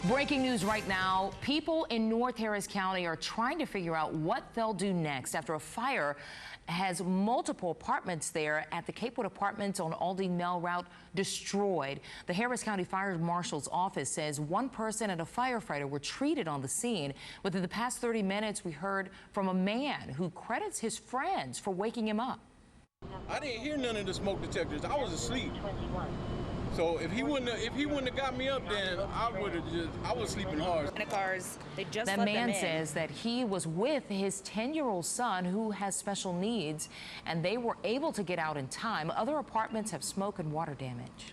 Breaking news right now. People in North Harris County are trying to figure out what they'll do next after a fire has multiple apartments there at the Capewood Apartments on Aldine Mill Route destroyed. The Harris County Fire Marshal's office says one person and a firefighter were treated on the scene. Within the past 30 minutes, we heard from a man who credits his friends for waking him up. I didn't hear none of the smoke detectors. I was asleep. So if he wouldn't have got me up, then I was sleeping hard. That man says that he was with his 10-year-old son who has special needs, and they were able to get out in time. Other apartments have smoke and water damage.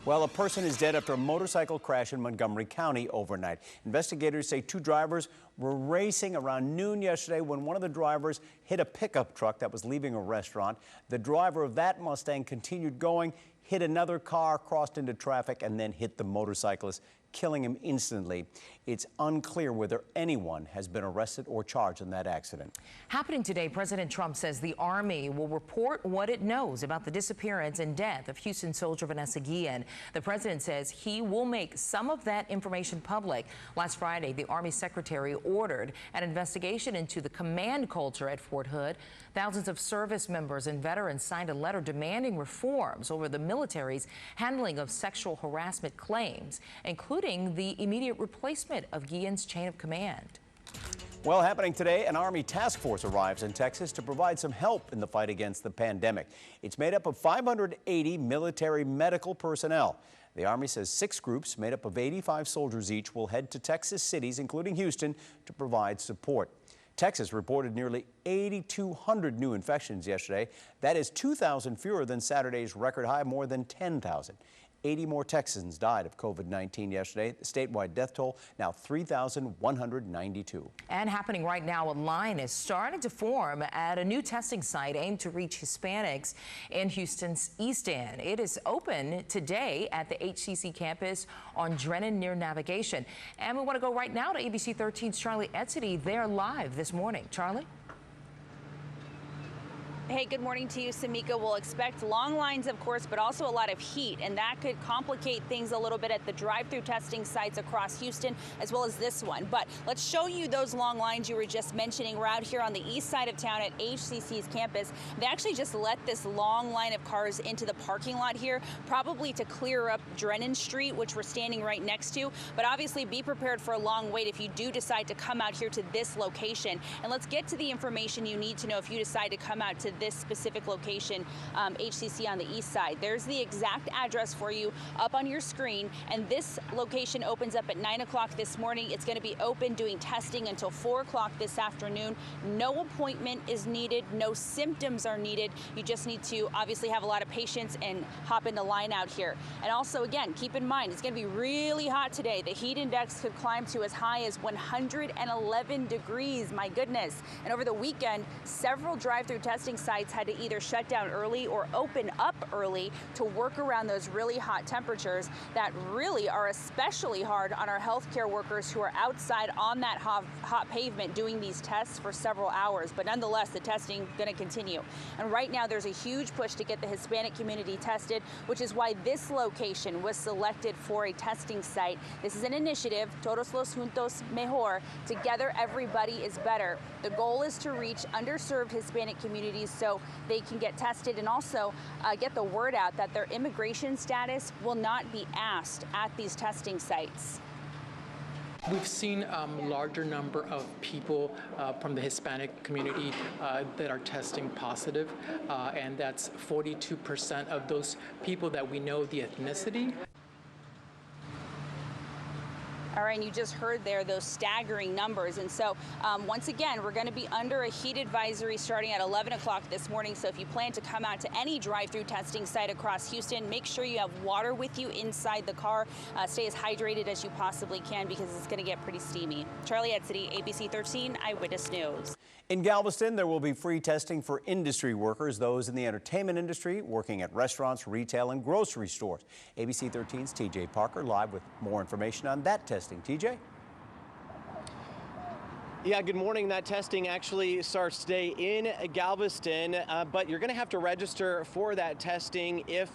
Well, a person is dead after a motorcycle crash in Montgomery County overnight. Investigators say two drivers were racing around noon yesterday when one of the drivers hit a pickup truck that was leaving a restaurant. The driver of that Mustang continued going, hit another car, crossed into traffic, and then hit the motorcyclist, killing him instantly. It's unclear whether anyone has been arrested or charged in that accident. Happening today, President Trump says the Army will report what it knows about the disappearance and death of Houston soldier Vanessa Guillen. The president says he will make some of that information public. Last Friday, the Army secretary ordered an investigation into the command culture at Fort Hood. Thousands of service members and veterans signed a letter demanding reforms over the military's handling of sexual harassment claims, including the immediate replacement of Guillen's chain of command. Well, happening today, an Army task force arrives in Texas to provide some help in the fight against the pandemic. It's made up of 580 military medical personnel. The Army says 6 groups made up of 85 soldiers each will head to Texas cities, including Houston, to provide support. Texas reported nearly 8,200 new infections yesterday. That is 2,000 fewer than Saturday's record high, more than 10,000. 80 more Texans died of COVID-19 yesterday. The statewide death toll now 3,192. And happening right now, a line is starting to form at a new testing site aimed to reach Hispanics in Houston's East End. It is open today at the HCC campus on Drennan near Navigation. And we want to go right now to ABC 13's Charlie Etzity. They're live this morning. Charlie? Hey, good morning to you, Samika. We'll expect long lines, of course, but also a lot of heat, and that could complicate things a little bit at the drive-through testing sites across Houston, as well as this one. But let's show you those long lines you were just mentioning. We're out here on the east side of town at HCC's campus. They actually just let this long line of cars into the parking lot here, probably to clear up Drennan Street, which we're standing right next to. But obviously be prepared for a long wait if you do decide to come out here to this location. And let's get to the information you need to know if you decide to come out to this specific location, HCC on the east side. There's the exact address for you up on your screen, and this location opens up at 9 o'clock this morning. It's going to be open doing testing until 4 o'clock this afternoon. No appointment is needed. No symptoms are needed. You just need to obviously have a lot of patience and hop in the line out here. And also, again, keep in mind, it's going to be really hot today. The heat index could climb to as high as 111 degrees. My goodness. And over the weekend, several drive-through testing sites had to either shut down early or open up early to work around those really hot temperatures that really are especially hard on our healthcare workers who are outside on that hot pavement doing these tests for several hours. But nonetheless, the testing going to continue. And right now, there's a huge push to get the Hispanic community tested, which is why this location was selected for a testing site. This is an initiative, Todos los Juntos Mejor. Together, everybody is better. The goal is to reach underserved Hispanic communities so they can get tested and also get the word out that their immigration status will not be asked at these testing sites. We've seen a larger number of people from the Hispanic community that are testing positive, and that's 42% of those people that we know the ethnicity. All right, and you just heard there those staggering numbers. And so once again, we're going to be under a heat advisory starting at 11 o'clock this morning. So if you plan to come out to any drive-through testing site across Houston, make sure you have water with you inside the car. Stay as hydrated as you possibly can because it's going to get pretty steamy. Charlie Etzity, ABC 13 Eyewitness News. In Galveston, there will be free testing for industry workers, those in the entertainment industry, working at restaurants, retail, and grocery stores. ABC 13's TJ Parker live with more information on that testing. TJ? Yeah, good morning. That testing actually starts today in Galveston, but you're going to have to register for that testing if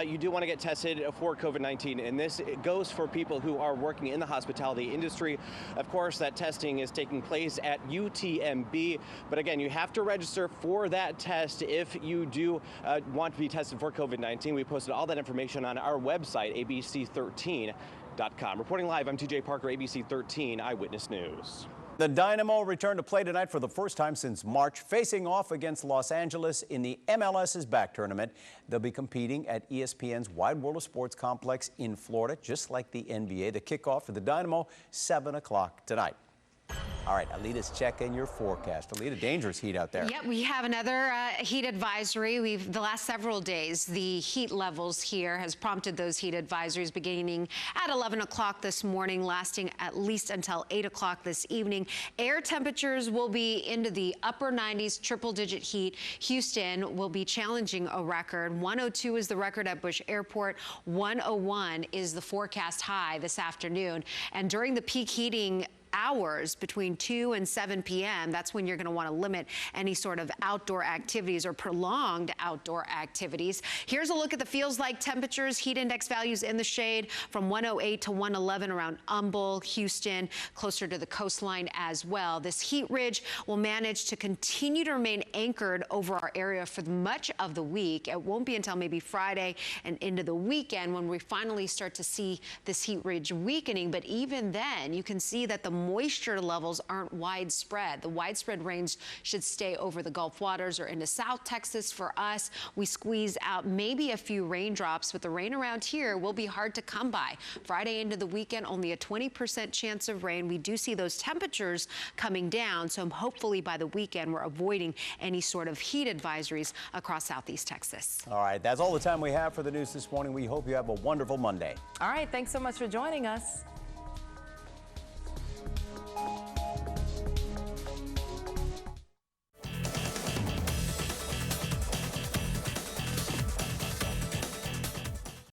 you do want to get tested for COVID-19. And this goes for people who are working in the hospitality industry. Of course, that testing is taking place at UTMB. But again, you have to register for that test if you do want to be tested for COVID-19. We posted all that information on our website, ABC13.com. Reporting live, I'm TJ Parker, ABC 13 Eyewitness News. The Dynamo return to play tonight for the first time since March, facing off against Los Angeles in the MLS's back tournament. They'll be competing at ESPN's Wide World of Sports complex in Florida, just like the NBA. The kickoff for the Dynamo, 7 o'clock tonight. All right, Alita's checking your forecast. Alita, dangerous heat out there. Yep, we have another heat advisory. The last several days, the heat levels here has prompted those heat advisories beginning at 11 o'clock this morning, lasting at least until 8 o'clock this evening. Air temperatures will be into the upper 90s, triple-digit heat. Houston will be challenging a record. 102 is the record at Bush Airport. 101 is the forecast high this afternoon. And during the peak heating hours between 2 and 7 p.m. That's when you're going to want to limit any sort of outdoor activities or prolonged outdoor activities. Here's a look at the feels like temperatures, heat index values in the shade from 108 to 111 around Humble, Houston, closer to the coastline as well. This heat ridge will manage to continue to remain anchored over our area for much of the week. It won't be until maybe Friday and into the weekend when we finally start to see this heat ridge weakening. But even then, you can see that the moisture levels aren't widespread. The widespread rains should stay over the Gulf waters or into South Texas. For us, we squeeze out maybe a few raindrops, but the rain around here will be hard to come by. Friday into the weekend, only a 20% chance of rain. We do see those temperatures coming down, so hopefully by the weekend we're avoiding any sort of heat advisories across Southeast Texas. All right, that's all the time we have for the news this morning. We hope you have a wonderful Monday. All right, thanks so much for joining us.